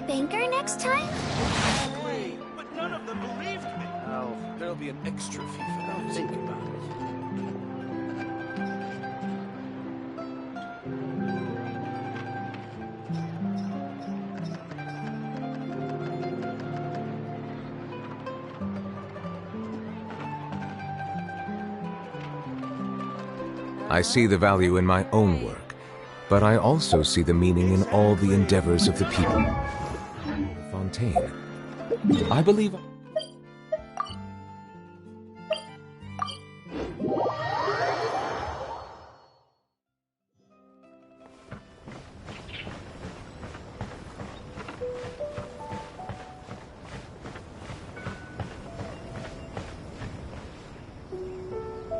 banker next time? Wait, but none of them believed me. Well, there'll be an extra fee for that. Think about it. I see the value in my own work, but I also see the meaning in all the endeavors of the people. Fontaine. I believe...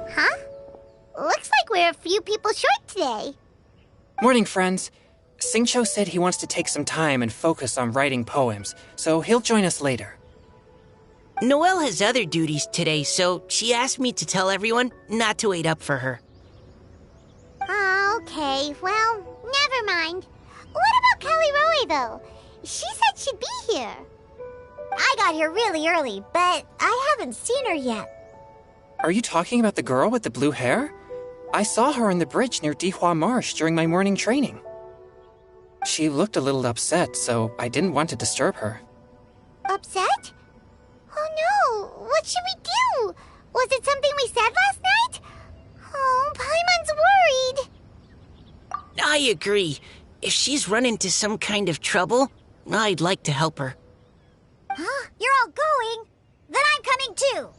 Huh? Looks like we're a few people short today. Morning, friends. Xingqiu said he wants to take some time and focus on writing poems, so he'll join us later. Noelle has other duties today, so she asked me to tell everyone not to wait up for her. Oh, okay. Well, never mind. What about Kelly Roy, though? She said she'd be here. I got here really early, but I haven't seen her yet. Are you talking about the girl with the blue hair? I saw her on the bridge near Dihua Marsh during my morning training. She looked a little upset, so I didn't want to disturb her. Upset? Oh no, what should we do? Was it something we said last night? Oh, Paimon's worried. I agree. If she's run into some kind of trouble, I'd like to help her. Huh? You're all going? Then I'm coming too.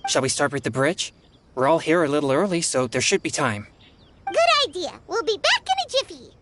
Shall we start with the bridge? We're all here a little early, so there should be time. Good idea. We'll be back in a jiffy.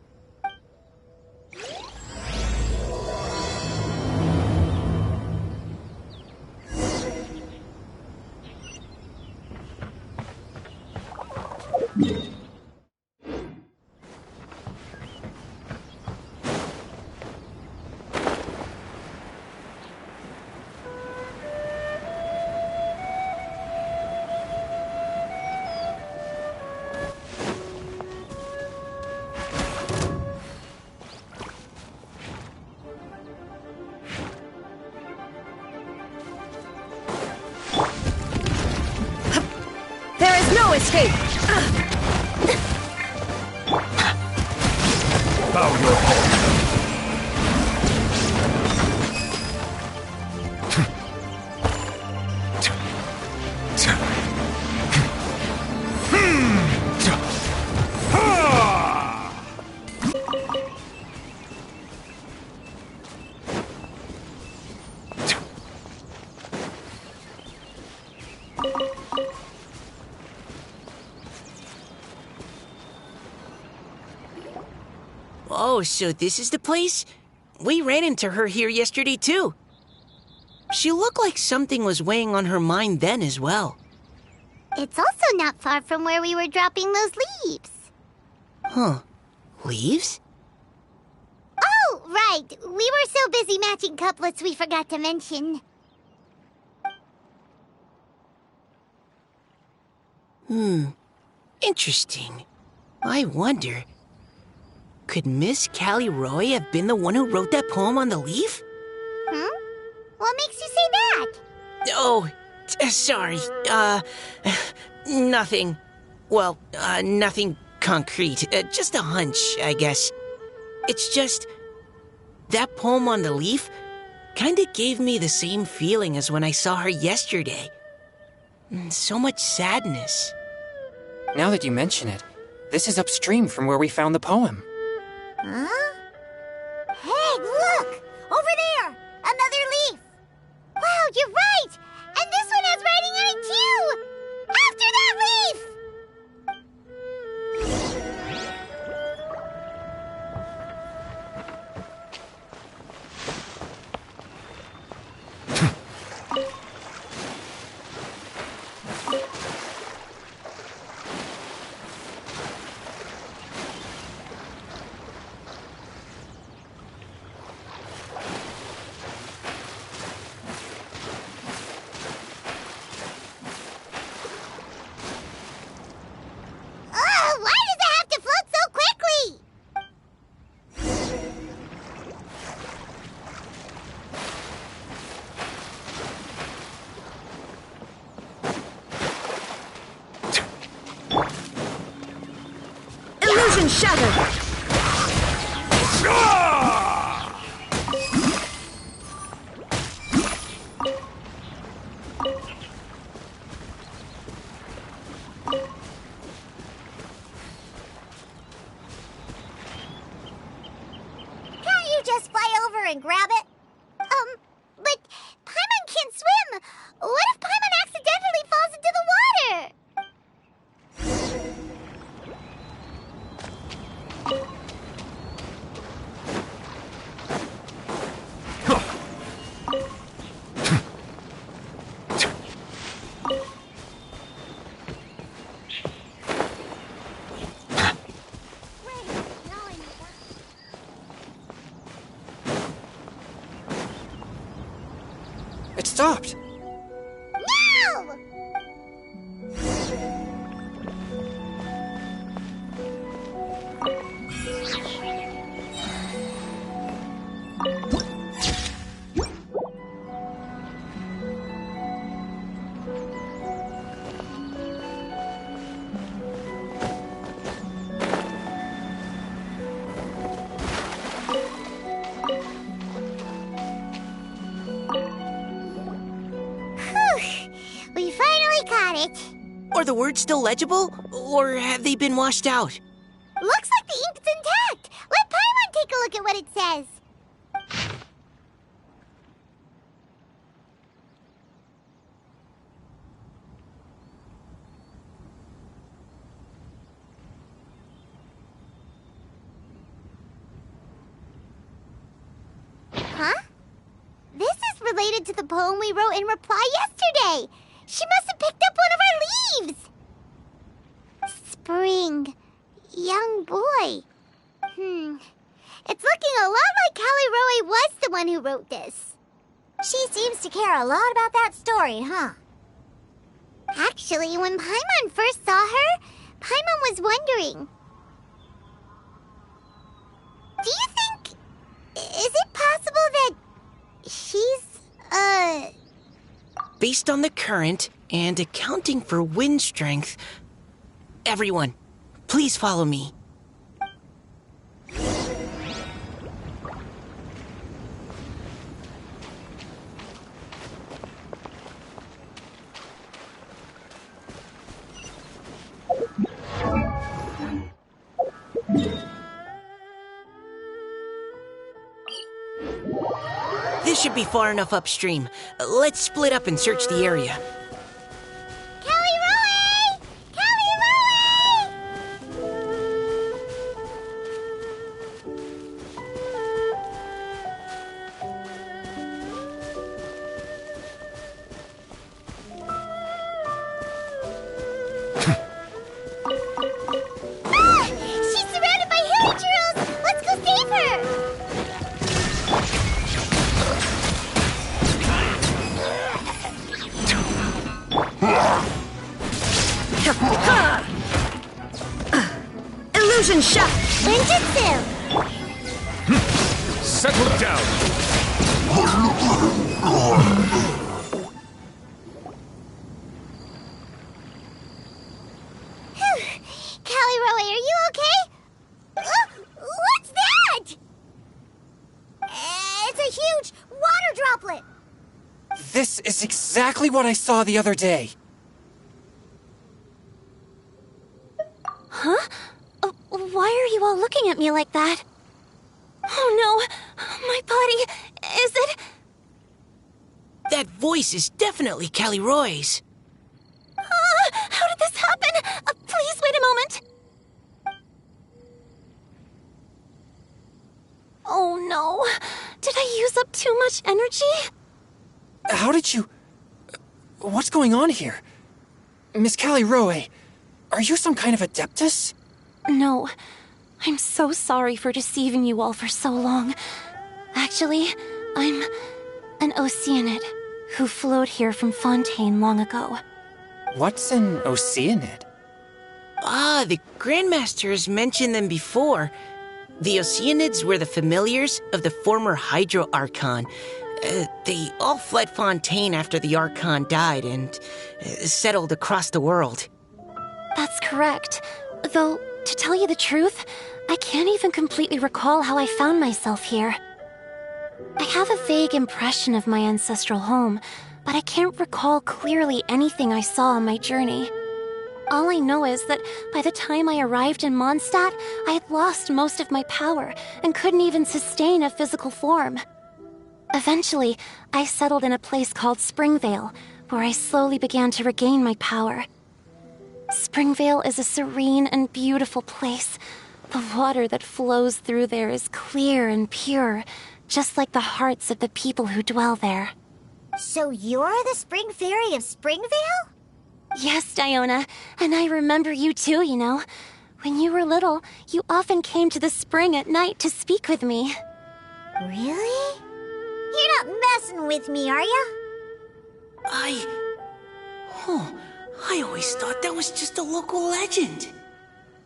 There is no escape! Bow your head. Oh, so this is the place? We ran into her here yesterday, too. She looked like something was weighing on her mind then as well. It's also not far from where we were dropping those leaves. Huh. Leaves? Oh, right. We were so busy matching couplets we forgot to mention. Interesting. I wonder... Could Miss Callie Roy have been the one who wrote that poem on the leaf? What makes you say that? Oh, sorry. Nothing. Well, nothing concrete. Just a hunch, I guess. It's just... That poem on the leaf kinda gave me the same feeling as when I saw her yesterday. So much sadness. Now that you mention it, this is upstream from where we found the poem. Huh? Hey, look! Over there! Another leaf! Wow, you're right! And this one has writing on it too! After that leaf! Illusion shattered! Can't you just fly over and grab it? But Paimon can't swim. What if Paimon accidentally falls into the water? It stopped. No! We finally got it. Are the words still legible, or have they been washed out? Looks like the ink's intact. Let Paimon take a look at what it says. Huh? This is related to the poem we wrote in reply yesterday. She must have picked up one of our leaves. Spring. Young boy. It's looking a lot like Callie Roe was the one who wrote this. She seems to care a lot about that story, huh? Actually, when Paimon first saw her, Paimon was wondering. Do you think... Is it possible that she's, Based on the current and accounting for wind strength, everyone, please follow me. This should be far enough upstream. Let's split up and search the area. Callie Roe! Callie Ah! She's surrounded by Hilichurls! Let's go save her! Illusion shot! Ninjutsu! Settle down! Callie Roe, are you okay? What's that? It's a huge water droplet. This is exactly what I saw the other day. Huh? Why are you all looking at me like that? Oh no! My body... Is it... That voice is definitely Callie Roy's. How did this happen? Please wait a moment. Oh no. Did I use up too much energy? How did you... What's going on here? Miss Callie Roe, are you some kind of adeptus? No. I'm so sorry for deceiving you all for so long. Actually, I'm an Oceanid who flowed here from Fontaine long ago. What's an Oceanid? Ah, the Grandmaster has mentioned them before. The Oceanids were the familiars of the former Hydro Archon. They all fled Fontaine after the Archon died and settled across the world. That's correct. Though, To tell you the truth, I can't even completely recall how I found myself here. I have a vague impression of my ancestral home, but I can't recall clearly anything I saw on my journey. All I know is that by the time I arrived in Mondstadt, I had lost most of my power and couldn't even sustain a physical form. Eventually, I settled in a place called Springvale, where I slowly began to regain my power. Springvale is a serene and beautiful place. The water that flows through there is clear and pure, just like the hearts of the people who dwell there. So you're the Spring Fairy of Springvale? Yes, Diona, and I remember you too, you know. When you were little, you often came to the spring at night to speak with me. Really? You're not messing with me, are ya? I always thought that was just a local legend.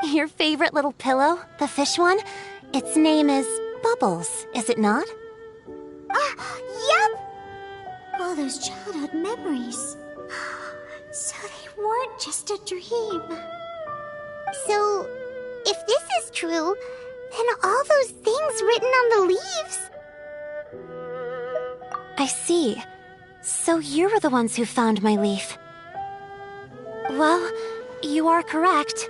Your favorite little pillow, the fish one? Its name is Bubbles, is it not? Yep! All those childhood memories. So they weren't just a dream. So, if this is true, then all those things written on the leaves... I see. So you were the ones who found my leaf. Well, you are correct.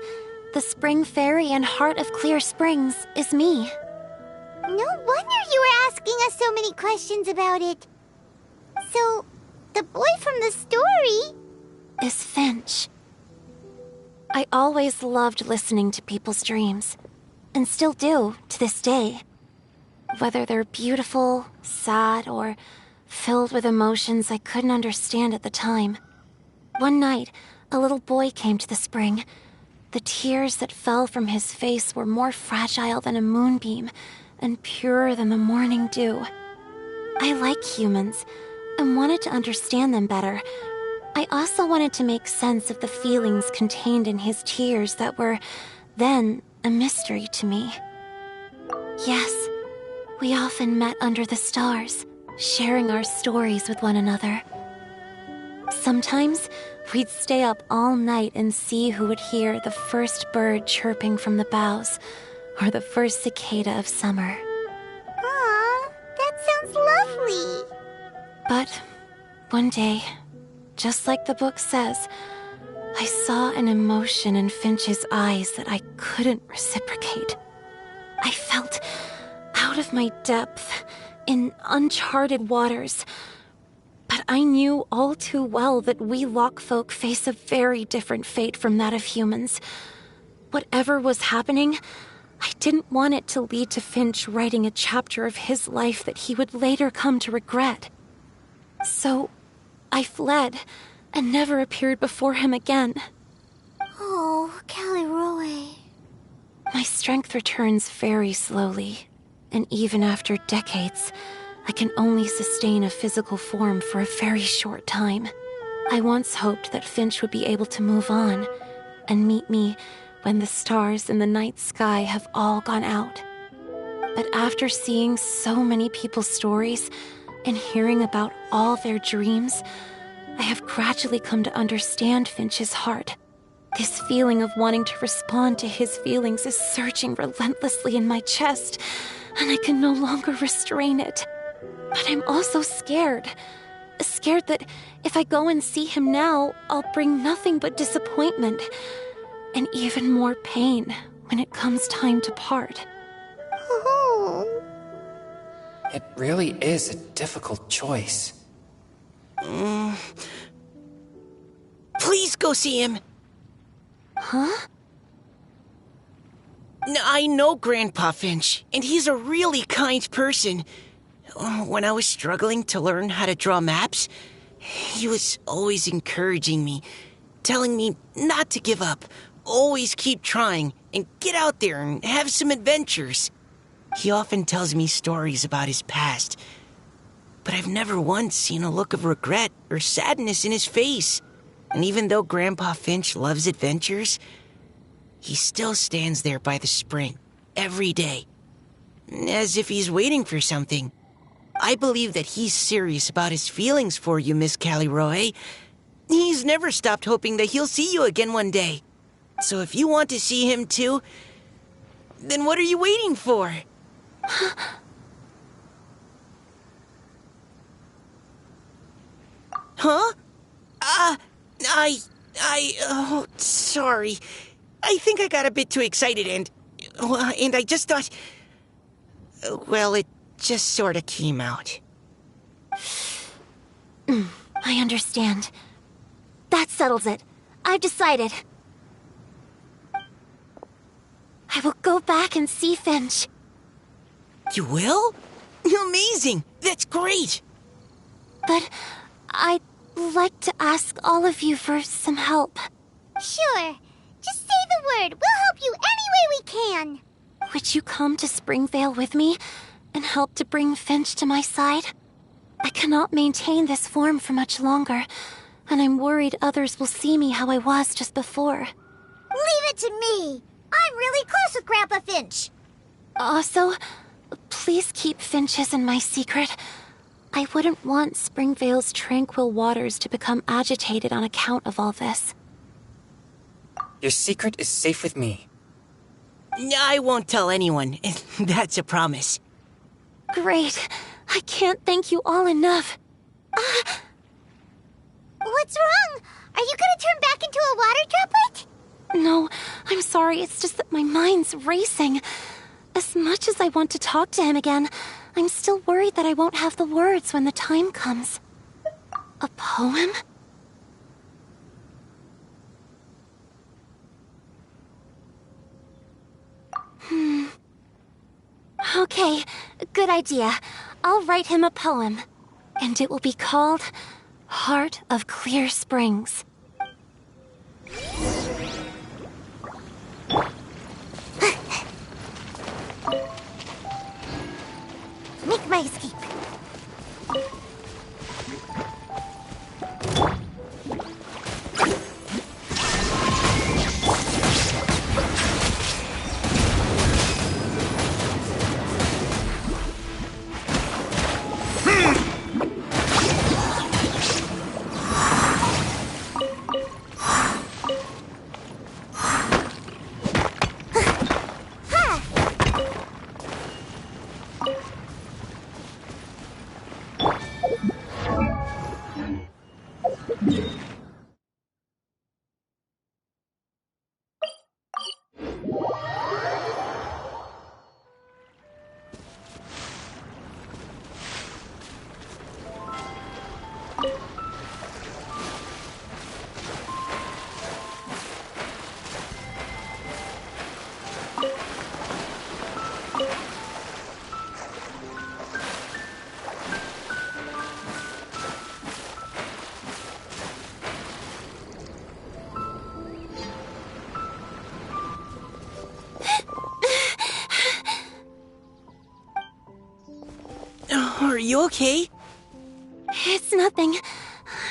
The Spring Fairy and Heart of Clear Springs is me. No wonder you were asking us so many questions about it. So, the boy from the story... is Finch. I always loved listening to people's dreams, and still do to this day. Whether they're beautiful, sad, or filled with emotions I couldn't understand at the time. One night, a little boy came to the spring. The tears that fell from his face were more fragile than a moonbeam, and purer than the morning dew. I like humans, and wanted to understand them better. I also wanted to make sense of the feelings contained in his tears that were, then, a mystery to me. Yes, we often met under the stars, sharing our stories with one another. Sometimes, we'd stay up all night and see who would hear the first bird chirping from the boughs, or the first cicada of summer. Aw, that sounds lovely. But one day, just like the book says, I saw an emotion in Finch's eyes that I couldn't reciprocate. I felt out of my depth, in uncharted waters. But I knew all too well that we Lockfolk face a very different fate from that of humans. Whatever was happening, I didn't want it to lead to Finch writing a chapter of his life that he would later come to regret. So, I fled, and never appeared before him again. Oh, Caliroe. My strength returns very slowly, and even after decades, I can only sustain a physical form for a very short time. I once hoped that Finch would be able to move on, and meet me when the stars in the night sky have all gone out. But after seeing so many people's stories, and hearing about all their dreams, I have gradually come to understand Finch's heart. This feeling of wanting to respond to his feelings is surging relentlessly in my chest, and I can no longer restrain it. But I'm also scared. Scared that if I go and see him now, I'll bring nothing but disappointment, and even more pain when it comes time to part. Oh. It really is a difficult choice. Please go see him. Huh? I know Grandpa Finch, and he's a really kind person. When I was struggling to learn how to draw maps, he was always encouraging me, telling me not to give up, always keep trying, and get out there and have some adventures. He often tells me stories about his past, but I've never once seen a look of regret or sadness in his face. And even though Grandpa Finch loves adventures, he still stands there by the spring every day, as if he's waiting for something. I believe that he's serious about his feelings for you, Miss Caliroe. He's never stopped hoping that he'll see you again one day. So if you want to see him too, then what are you waiting for? Huh? Oh, sorry. I think I got a bit too excited and I just thought, well, it just sort of came out. I understand. That settles it. I've decided. I will go back and see Finch. You will? Amazing! That's great! But I'd like to ask all of you for some help. Sure. Just say the word. We'll help you any way we can. Would you come to Springvale with me and help to bring Finch to my side? I cannot maintain this form for much longer, and I'm worried others will see me how I was just before. Leave it to me. I'm really close with Grandpa Finch. Also, please keep Finch's in my secret. I wouldn't want Springvale's tranquil waters to become agitated on account of all this. Your secret is safe with me. I won't tell anyone. That's a promise. Great. I can't thank you all enough. What's wrong? Are you gonna turn back into a water droplet? No, I'm sorry. It's just that my mind's racing. As much as I want to talk to him again, I'm still worried that I won't have the words when the time comes. A poem? Okay, good idea. I'll write him a poem. And it will be called Heart of Clear Springs. Make my escape. Are you okay? It's nothing.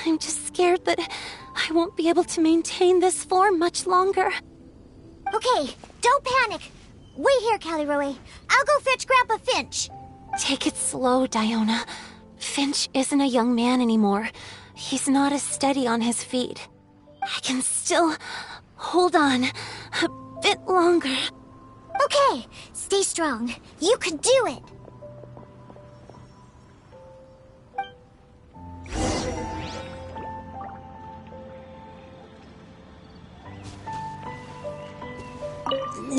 I'm just scared that I won't be able to maintain this form much longer. Okay, don't panic. Wait here, Caliroe. I'll go fetch Grandpa Finch. Take it slow, Diona. Finch isn't a young man anymore. He's not as steady on his feet. I can still hold on a bit longer. Okay, stay strong. You can do it.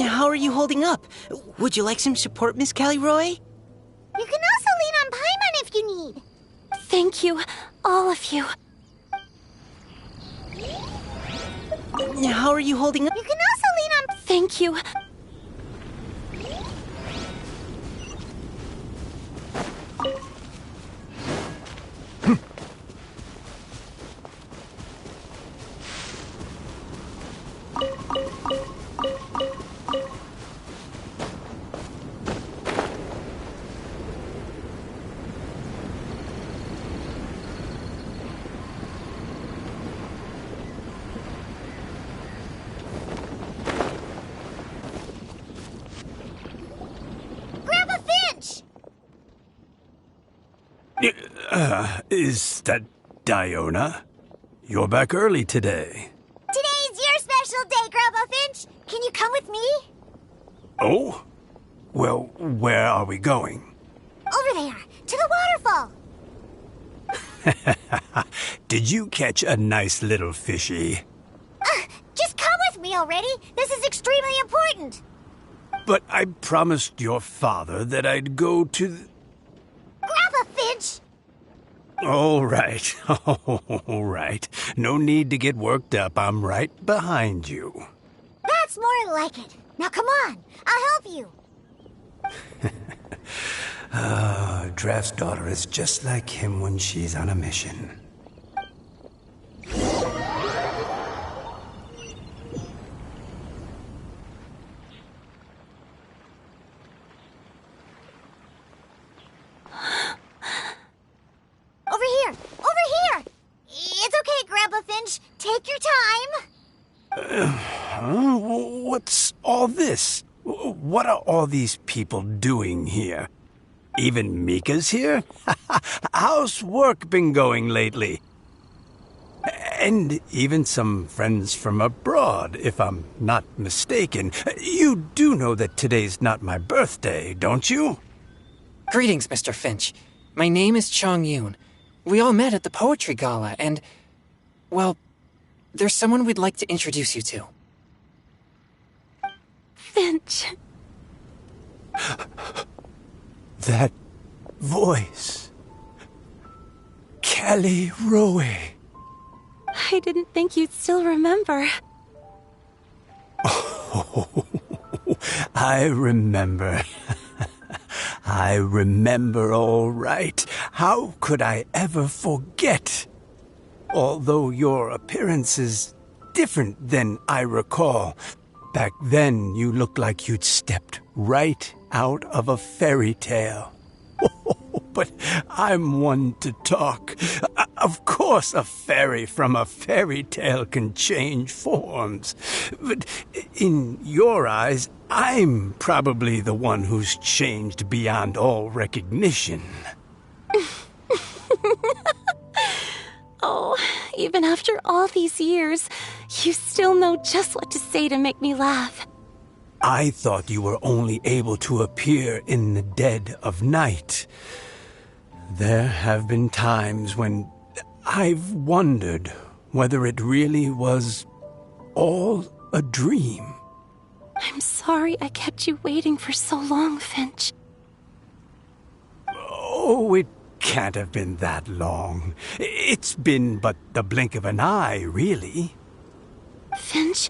How are you holding up? Would you like some support, Miss Caliroe? You can also lean on Paimon if you need. Thank you, all of you. How are you holding up? You can also lean on... Thank you. Grandpa Finch! Is that Diona? You're back early today. Today's your special day, Grandpa Grandpa Finch, can you come with me? Oh? Well, where are we going? Over there, to the waterfall. Did you catch a nice little fishy? Just come with me already. This is extremely important. But I promised your father that I'd go to Grandpa Finch! All right. All right. No need to get worked up. I'm right behind you. That's more like it. Now come on, I'll help you. Draft's daughter is just like him when she's on a mission. Over here! Over here! It's okay, Grandpa Finch. Take your time. What's all this? What are all these people doing here? Even Mika's here? How's work been going lately? And even some friends from abroad, if I'm not mistaken. You do know that today's not my birthday, don't you? Greetings, Mr. Finch. My name is Chong Yoon. We all met at the poetry gala, and, well, there's someone we'd like to introduce you to. Finch. That voice. Kelly Rowe. I didn't think you'd still remember. Oh, I remember. I remember all right. How could I ever forget? Although your appearance is different than I recall. Back then, you looked like you'd stepped right out of a fairy tale. But I'm one to talk. Of course, a fairy from a fairy tale can change forms. But in your eyes, I'm probably the one who's changed beyond all recognition. Oh, even after all these years, you still know just what to say to make me laugh. I thought you were only able to appear in the dead of night. There have been times when I've wondered whether it really was all a dream. I'm sorry I kept you waiting for so long, Finch. Oh, it can't have been that long. It's been but the blink of an eye, really. Finch,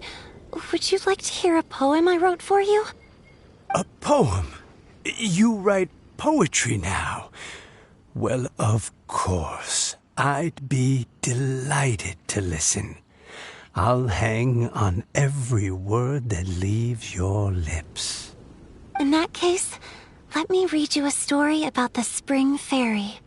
would you like to hear a poem I wrote for you? A poem? You write poetry now? Well, of course. I'd be delighted to listen. I'll hang on every word that leaves your lips. In that case, let me read you a story about the Spring Fairy.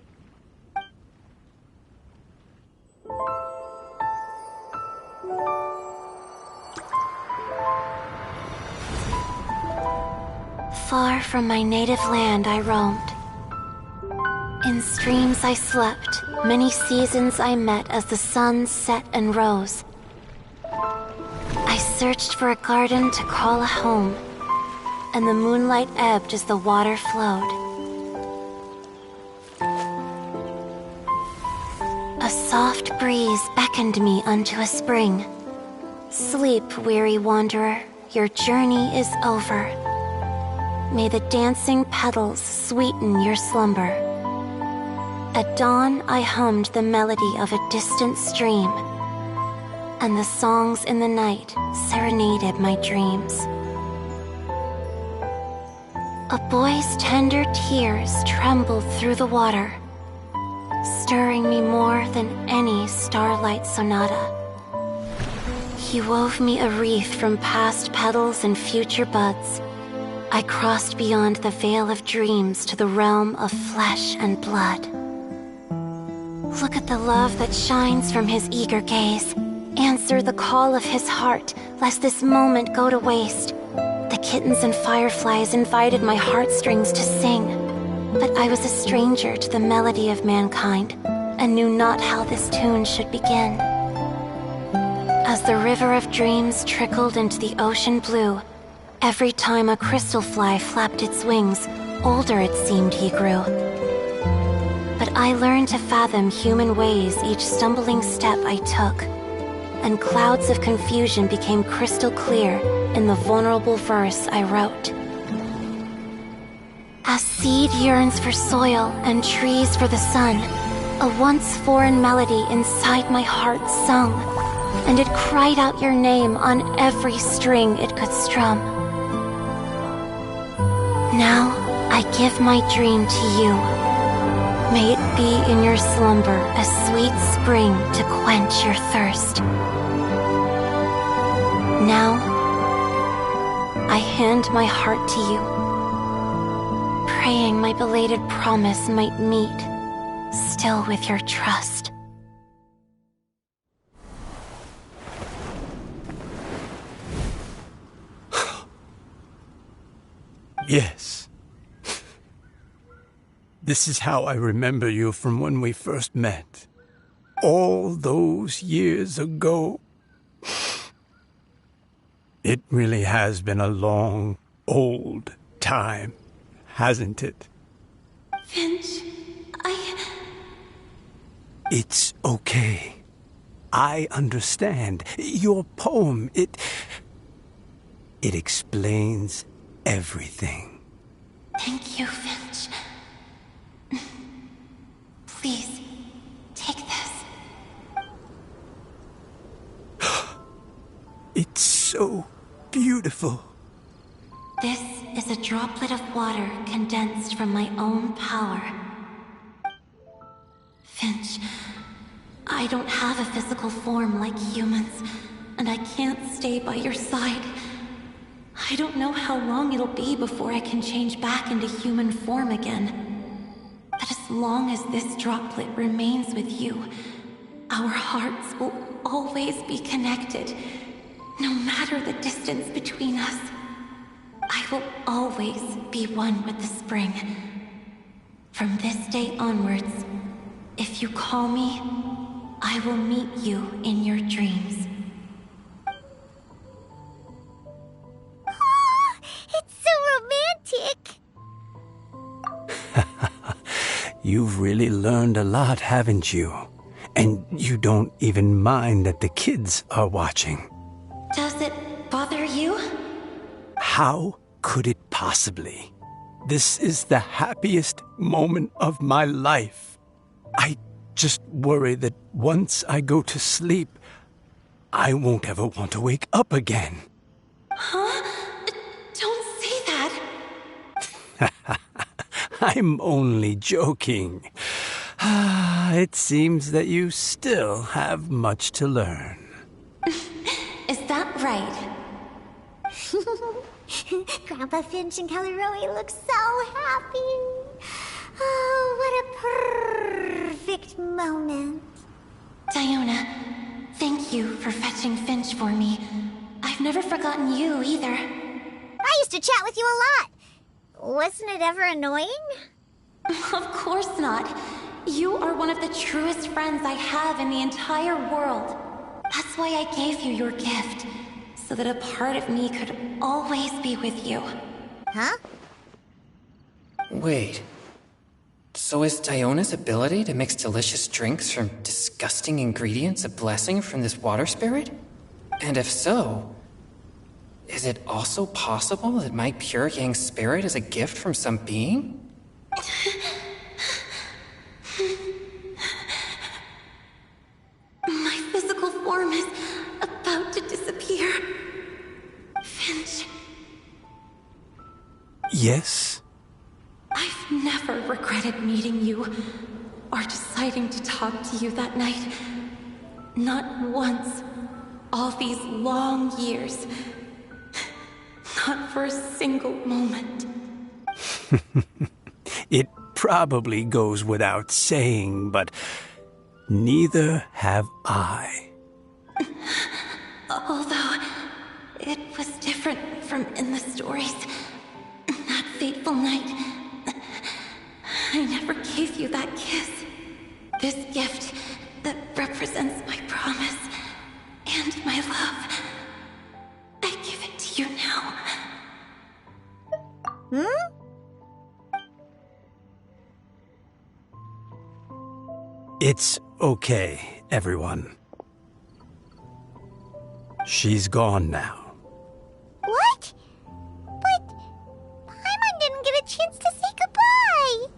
Far from my native land I roamed. In streams I slept, many seasons I met as the sun set and rose. I searched for a garden to call a home, and the moonlight ebbed as the water flowed. A soft breeze beckoned me unto a spring. Sleep, weary wanderer, your journey is over. May the dancing petals sweeten your slumber. At dawn, I hummed the melody of a distant stream, and the songs in the night serenaded my dreams. A boy's tender tears trembled through the water, stirring me more than any starlight sonata. He wove me a wreath from past petals and future buds. I crossed beyond the veil of dreams to the realm of flesh and blood. Look at the love that shines from his eager gaze. Answer the call of his heart, lest this moment go to waste. The kittens and fireflies invited my heartstrings to sing, but I was a stranger to the melody of mankind, and knew not how this tune should begin. As As the river of dreams trickled into the ocean blue, every time a crystal fly flapped its wings, older it seemed he grew. But I learned to fathom human ways each stumbling step I took, and clouds of confusion became crystal clear in the vulnerable verse I wrote. As seed yearns for soil and trees for the sun, a once foreign melody inside my heart sung, and it cried out your name on every string it could strum. Now I give my dream to you. May it be in your slumber a sweet spring to quench your thirst. Now I hand my heart to you, praying my belated promise might meet, still with your trust. Yes. This is how I remember you from when we first met. All those years ago. It really has been a long, old time, hasn't it? Finch, It's okay. I understand. Your poem, it explains everything. Thank you, Finch. Please, take this. It's so beautiful. This is a droplet of water condensed from my own power. Finch, I don't have a physical form like humans, and I can't stay by your side. I don't know how long it'll be before I can change back into human form again. But as long as this droplet remains with you, our hearts will always be connected, no matter the distance between us. I will always be one with the spring. From this day onwards, if you call me, I will meet you in your dreams. Oh, it's so romantic! You've really learned a lot, haven't you? And you don't even mind that the kids are watching. Does it bother you? How could it possibly? This is the happiest moment of my life. I just worry that once I go to sleep, I won't ever want to wake up again. Huh? Don't say that. I'm only joking. It seems that you still have much to learn. Is that right? Grandpa Finch and Kelly Rowie look so happy. Oh, what a perfect moment. Diona, thank you for fetching Finch for me. I've never forgotten you either. I used to chat with you a lot. Wasn't it ever annoying? Of course not. You are one of the truest friends I have in the entire world. That's why I gave you your gift, so that a part of me could always be with you. Huh? Wait. So is Diona's ability to mix delicious drinks from disgusting ingredients a blessing from this water spirit? And if so, is it also possible that my pure yang spirit is a gift from some being? My physical form is about to disappear. Finch, Yes? I've never regretted meeting you or deciding to talk to you that night. Not once. All these long years. Not for a single moment. It probably goes without saying, but neither have I. Although, it was different from in the stories. That fateful night, I never gave you that kiss. This gift that represents my promise And my love, I give it to you now. It's okay, everyone. She's gone now. What? But Paimon didn't get a chance to say goodbye.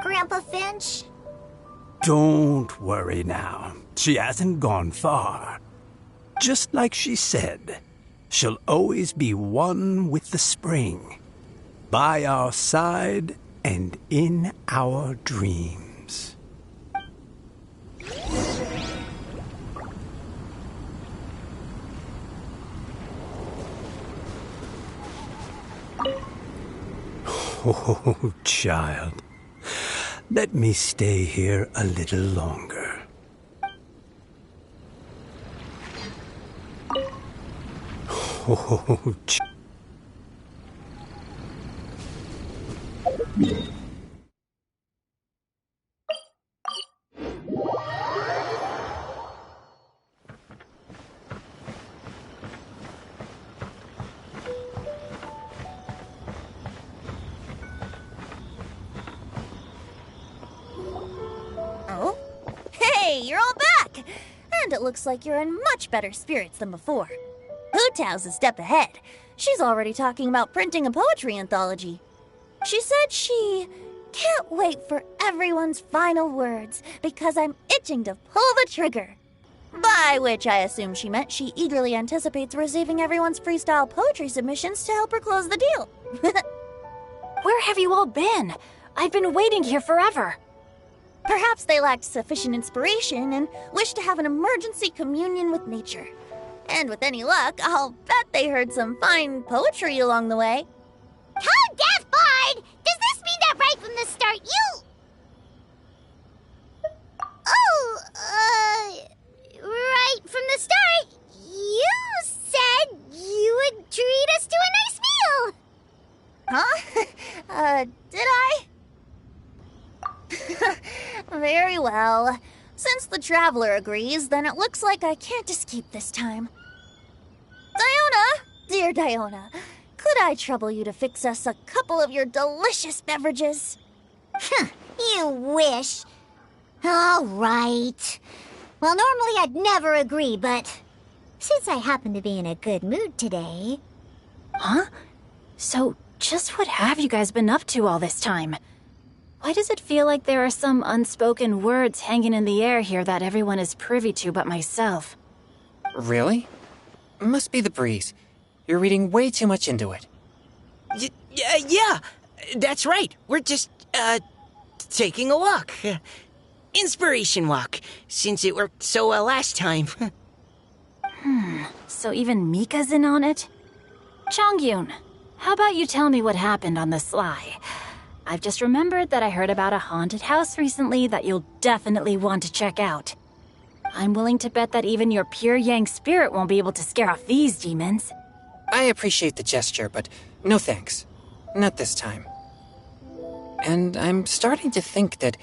Grandpa Finch? Don't worry now. She hasn't gone far. Just like she said, she'll always be one with the spring. By our side and in our dreams. Oh, child. Let me stay here a little longer. Oh, Oh? Hey, you're all back! And it looks like you're in much better spirits than before. Hu-Tao's a step ahead. She's already talking about printing a poetry anthology. She said she can't wait for everyone's final words because I'm itching to pull the trigger. By which I assume she meant she eagerly anticipates receiving everyone's freestyle poetry submissions to help her close the deal. Where have you all been? I've been waiting here forever. Perhaps they lacked sufficient inspiration and wished to have an emergency communion with nature. And with any luck, I'll bet they heard some fine poetry along the way. How deaf, Bard! Does this mean that right from the start you... right from the start, you said you would treat us to a nice meal! Huh? Did I? Very well. Since the Traveler agrees, then it looks like I can't escape this time. Diona! Dear Diona, could I trouble you to fix us a couple of your delicious beverages? You wish. All right. Well, normally I'd never agree, but since I happen to be in a good mood today... Huh? So, just what have you guys been up to all this time? Why does it feel like there are some unspoken words hanging in the air here that everyone is privy to but myself? Really? Must be the breeze. You're reading way too much into it. Yeah, that's right. We're just, taking a walk. Inspiration walk, since it worked so well last time. So even Mika's in on it? Chongyun, how about you tell me what happened on the sly? I've just remembered that I heard about a haunted house recently that you'll definitely want to check out. I'm willing to bet that even your pure Yang spirit won't be able to scare off these demons. I appreciate the gesture, but no thanks. Not this time. And I'm starting to think that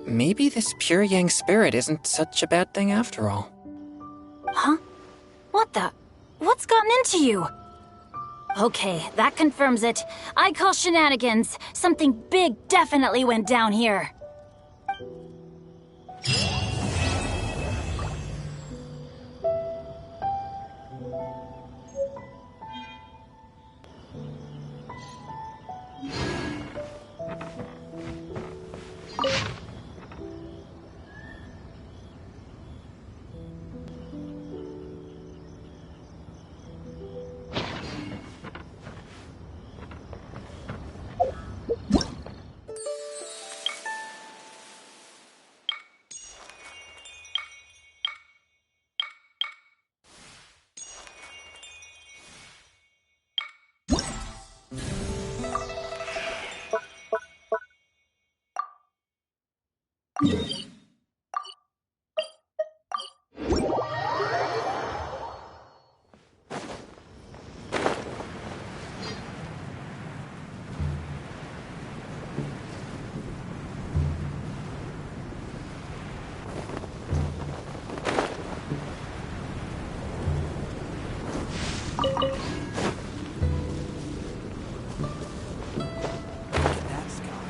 maybe this pure Yang spirit isn't such a bad thing after all. Huh? What the? What's gotten into you? Okay, that confirms it. I call shenanigans. Something big definitely went down here. Look at that sky.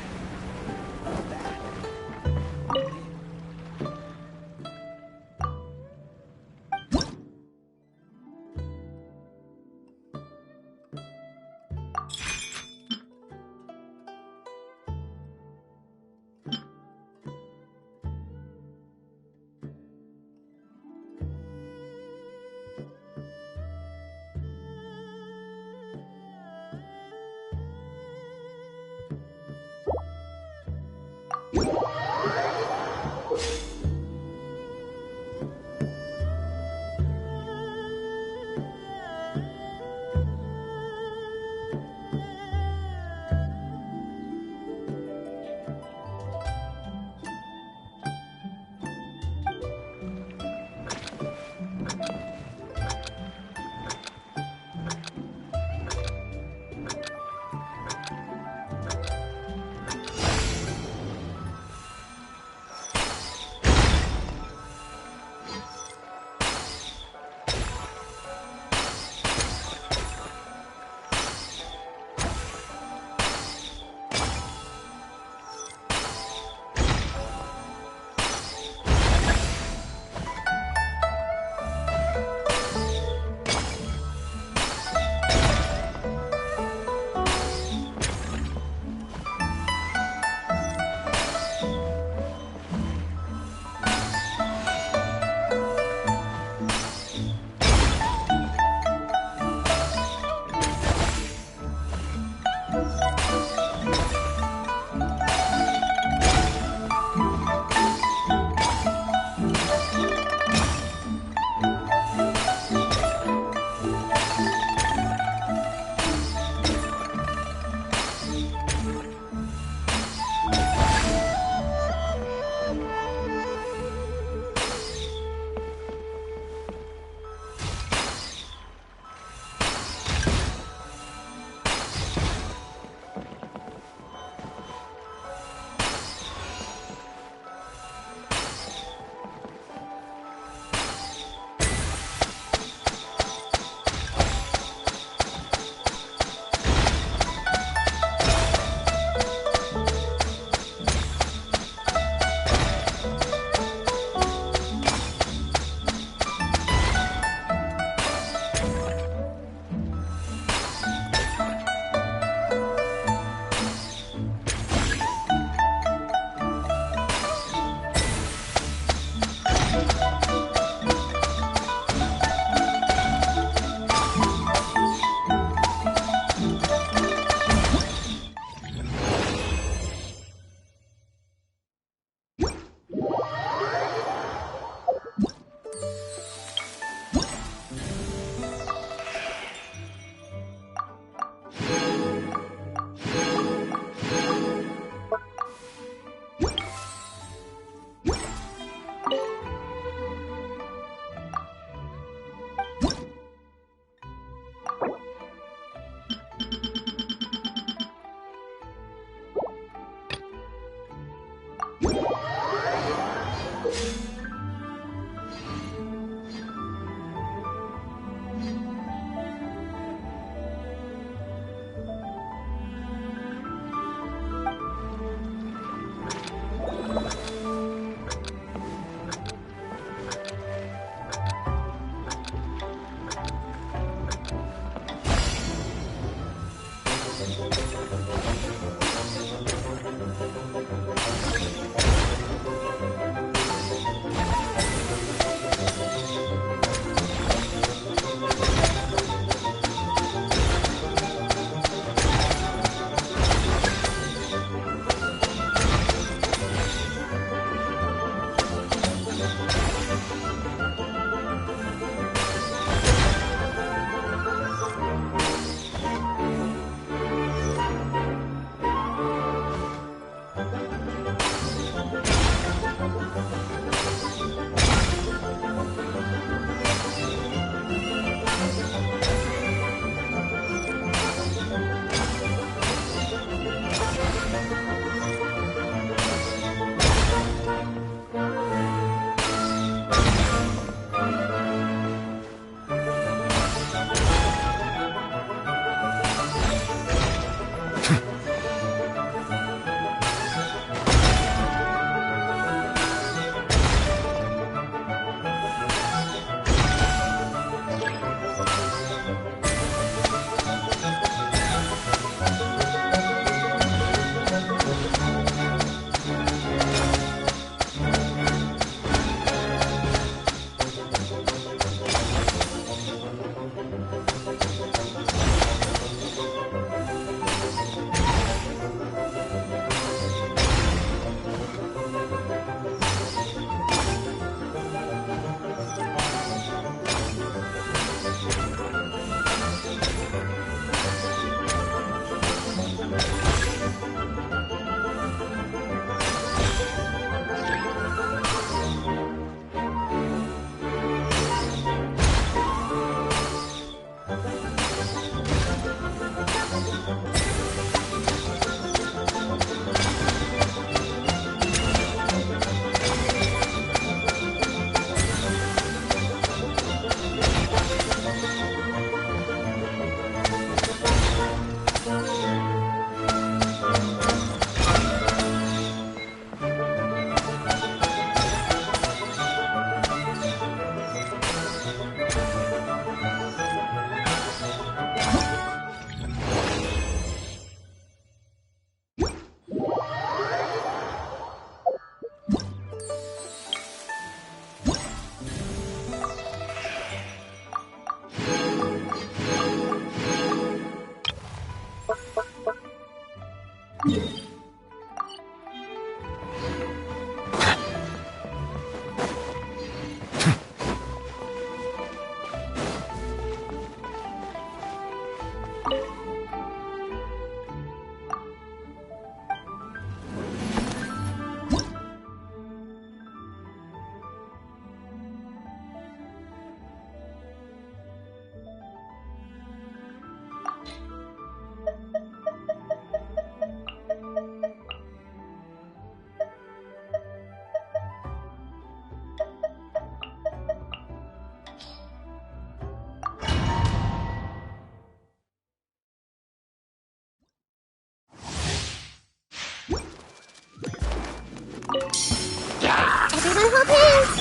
Everyone hold hands!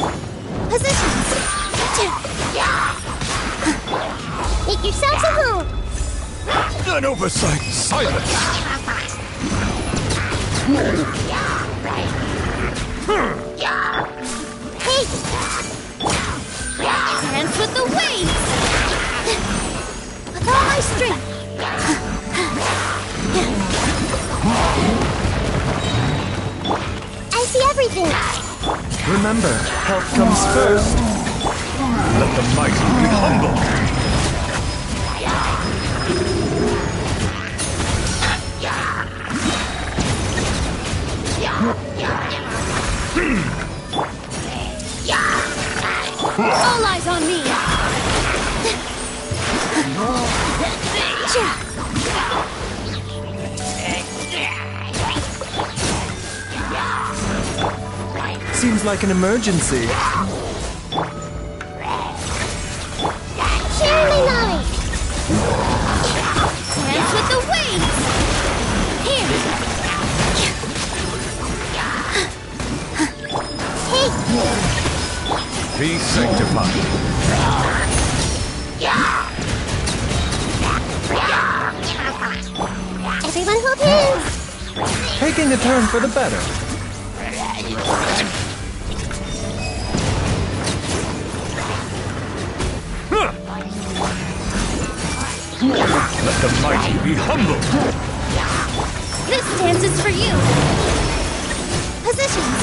Positions! Make yourselves at home! An oversight! Silence! Hey! Dance with the waves! With all my strength! I see everything! Remember, health comes first. Let the mighty be humble! All eyes on me! Seems like an emergency. Share my knowledge! Dance with the waves! Here! Hey! Be sanctified. Everyone hold hands! Taking a turn for the better. Let the mighty be humble! This dance is for you! Positions!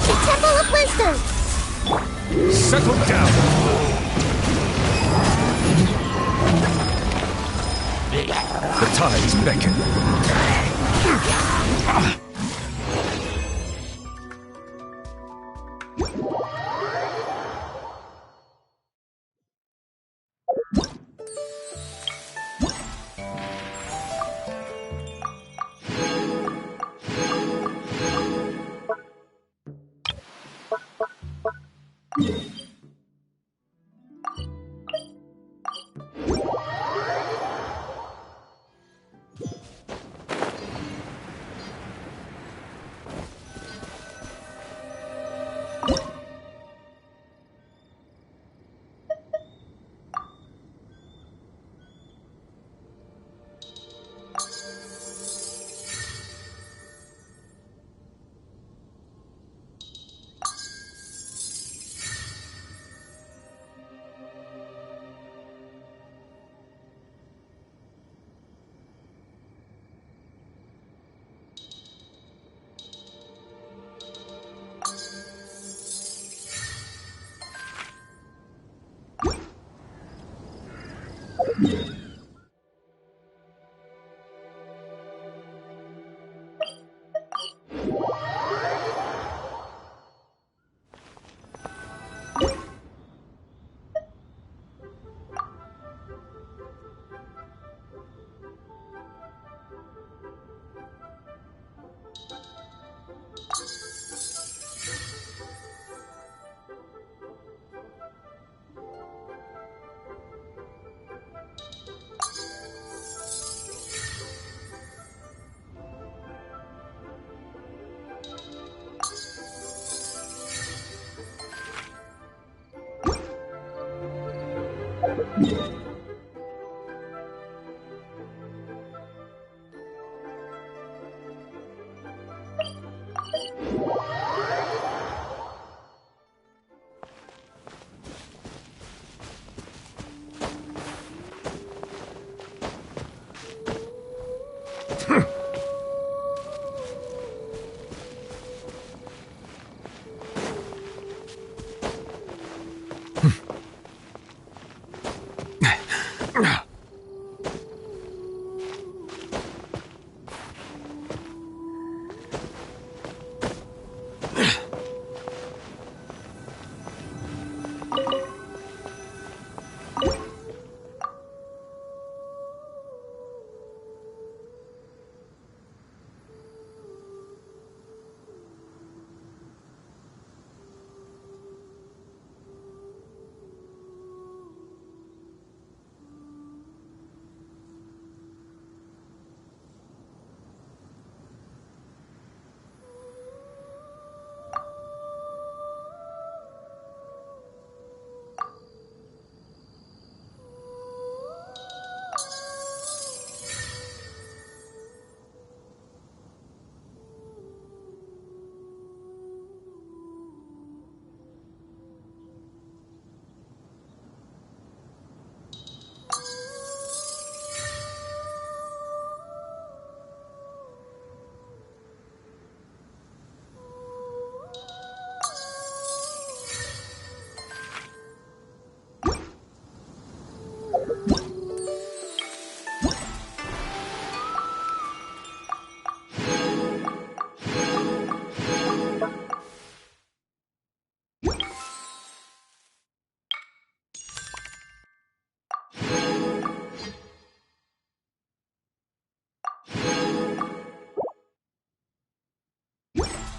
The Temple of Wisdom! Settle down! The tides beckon.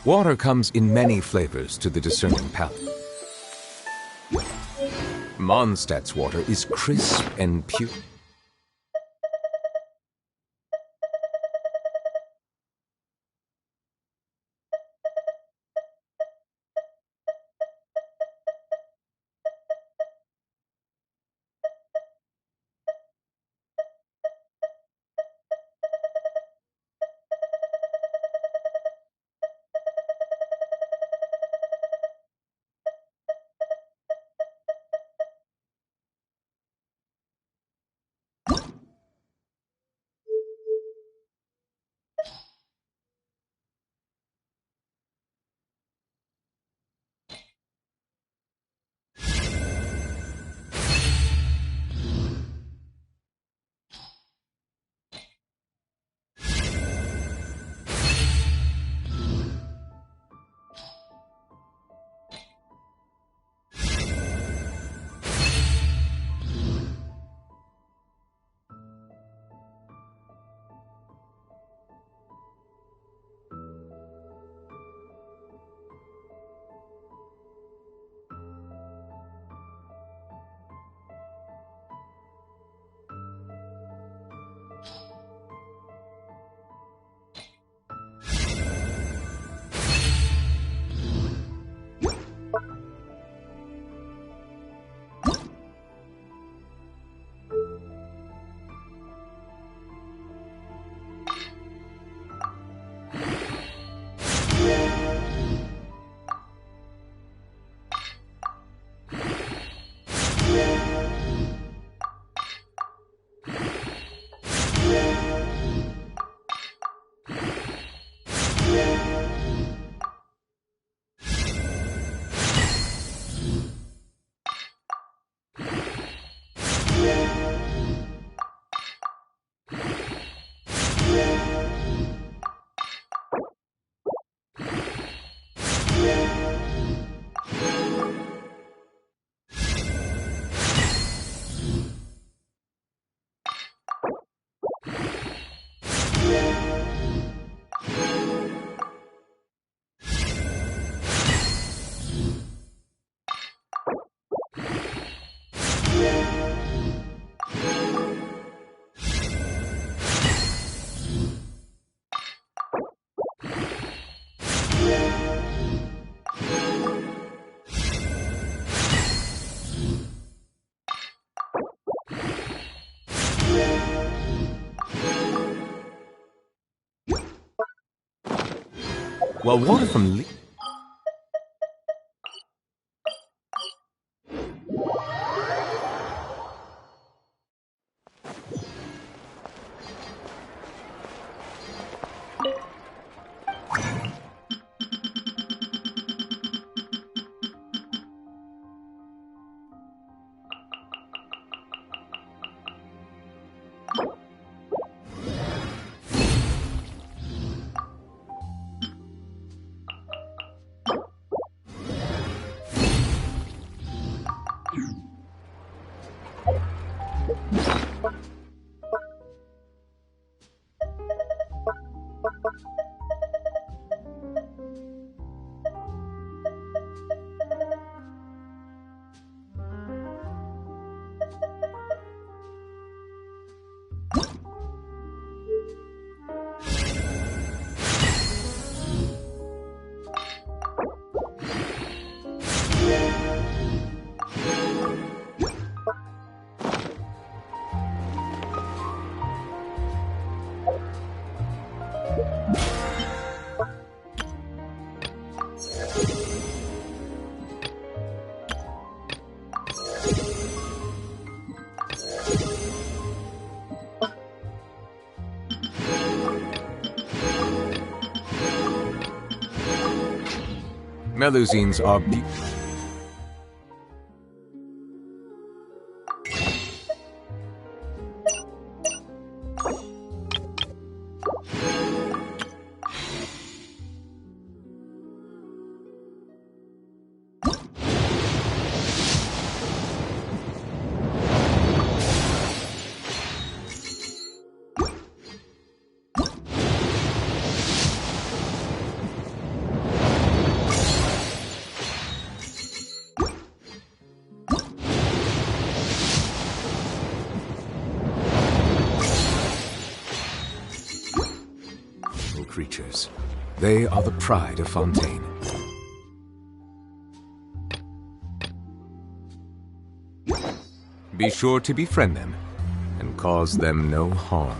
Water comes in many flavors to the discerning palate. Mondstadt's water is crisp and pure. While water from Melusines are creatures. They are the pride of Fontaine. Be sure to befriend them and cause them no harm.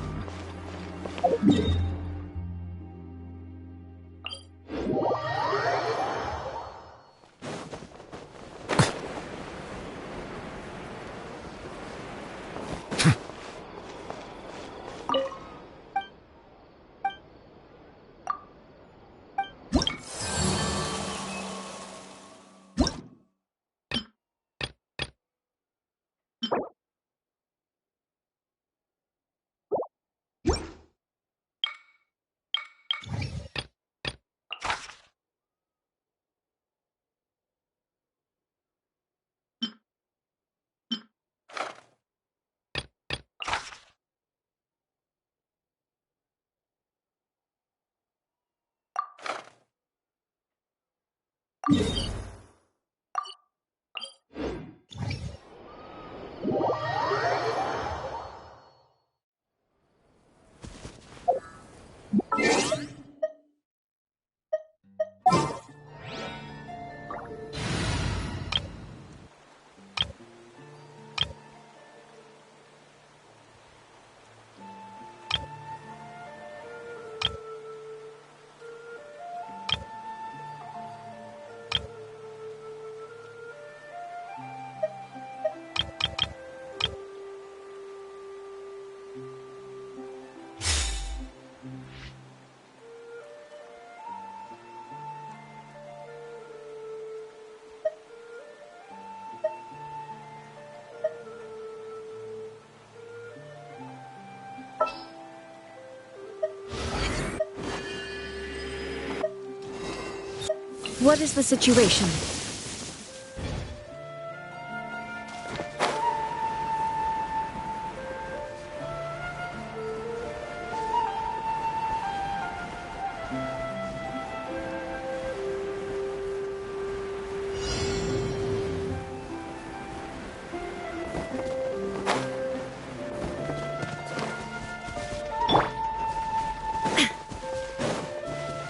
What is the situation?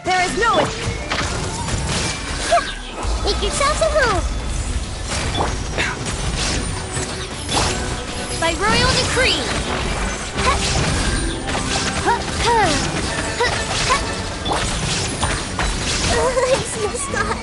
There is no escape. Make yourselves a move! By royal decree! Rhythmsosad!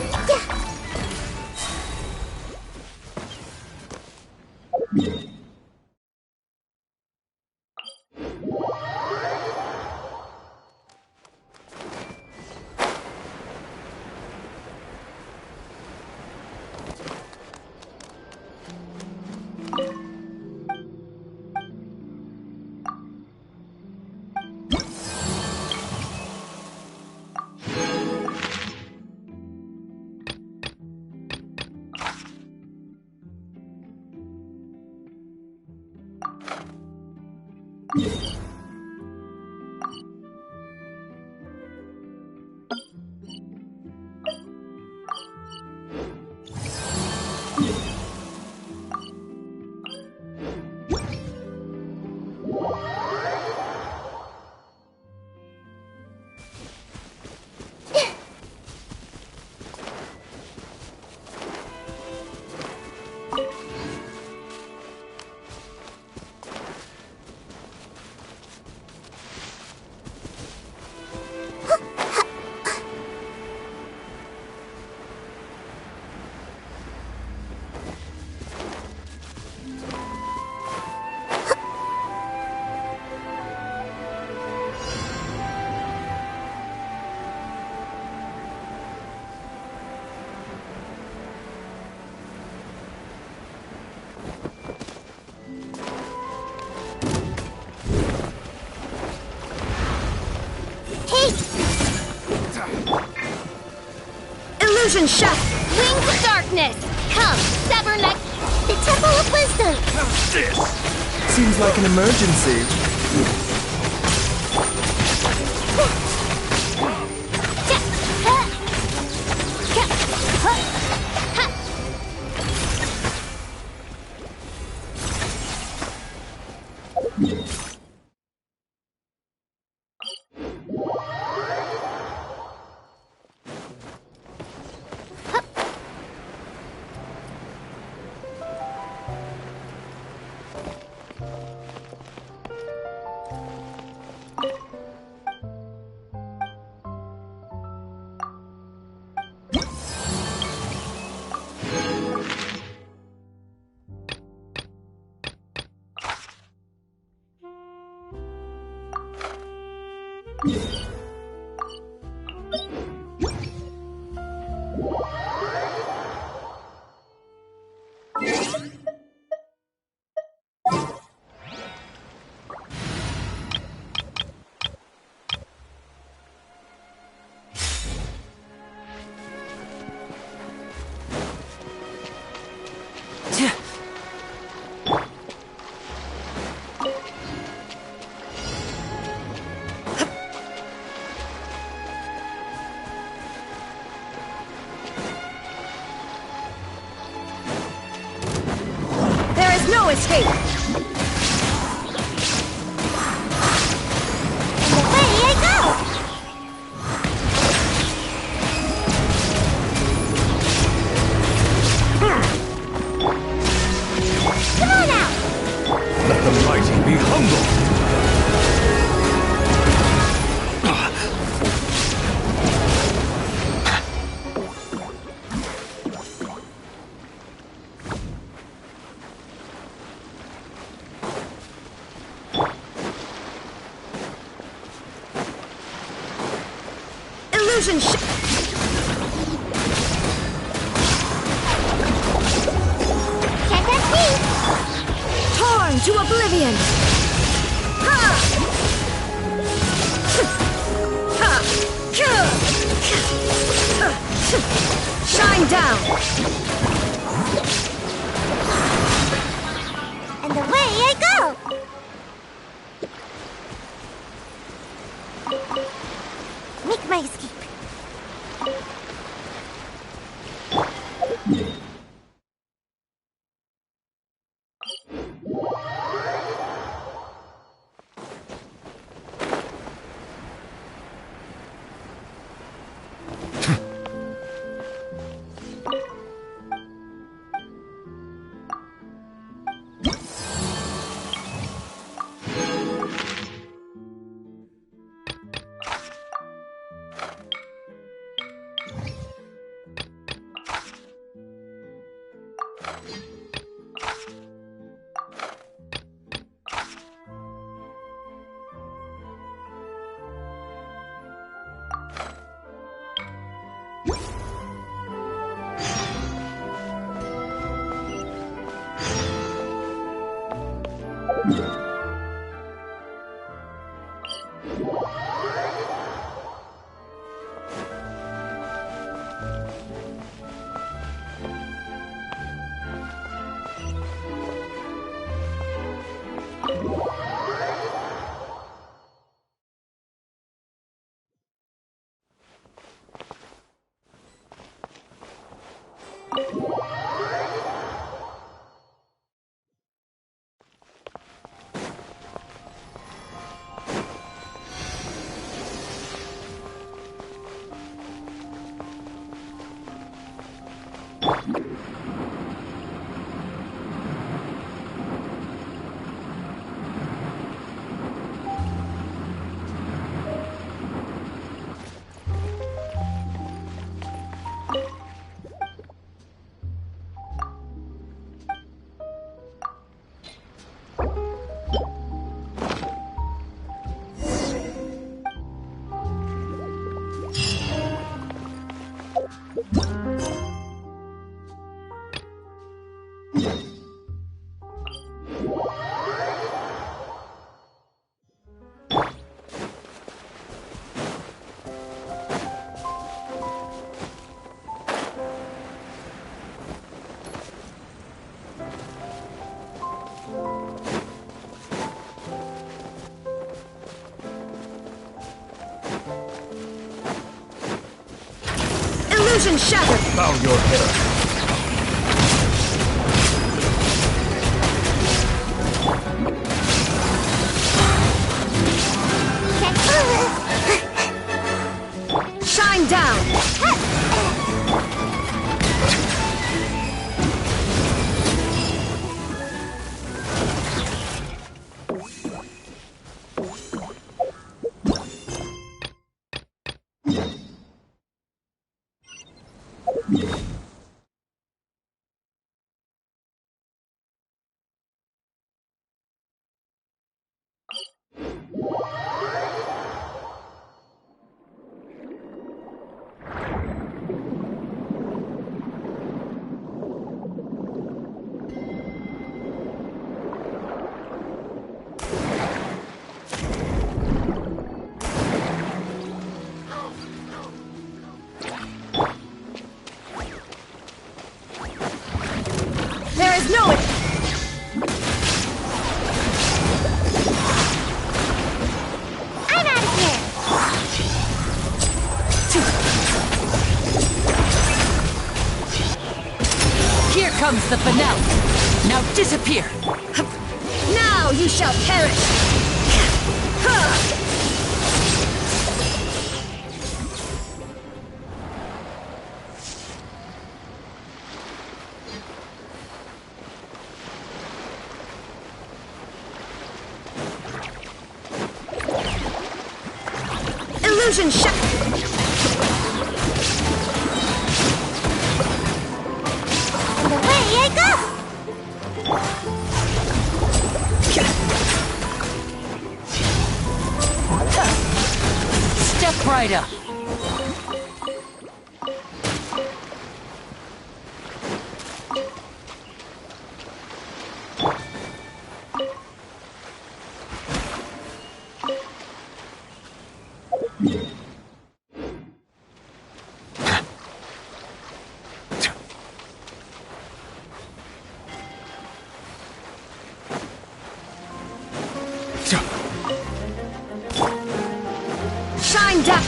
Illusion shot! Wings of darkness! Come, sever neck! The Temple of Wisdom! Seems like an emergency. No escape! Away I go! Come on out! Let the mighty be humble! Illusion shot! Can't touch me! Torn to oblivion! Ha! Ha! Shine down! And away I go! Make my escape. Illusion shattered! Bow your head. Shine down! There is no... I'm out of here! Here comes the finale! Now disappear! Now you shall perish! Illusion shut. And away I go! Step right up. Shine down.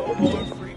No more free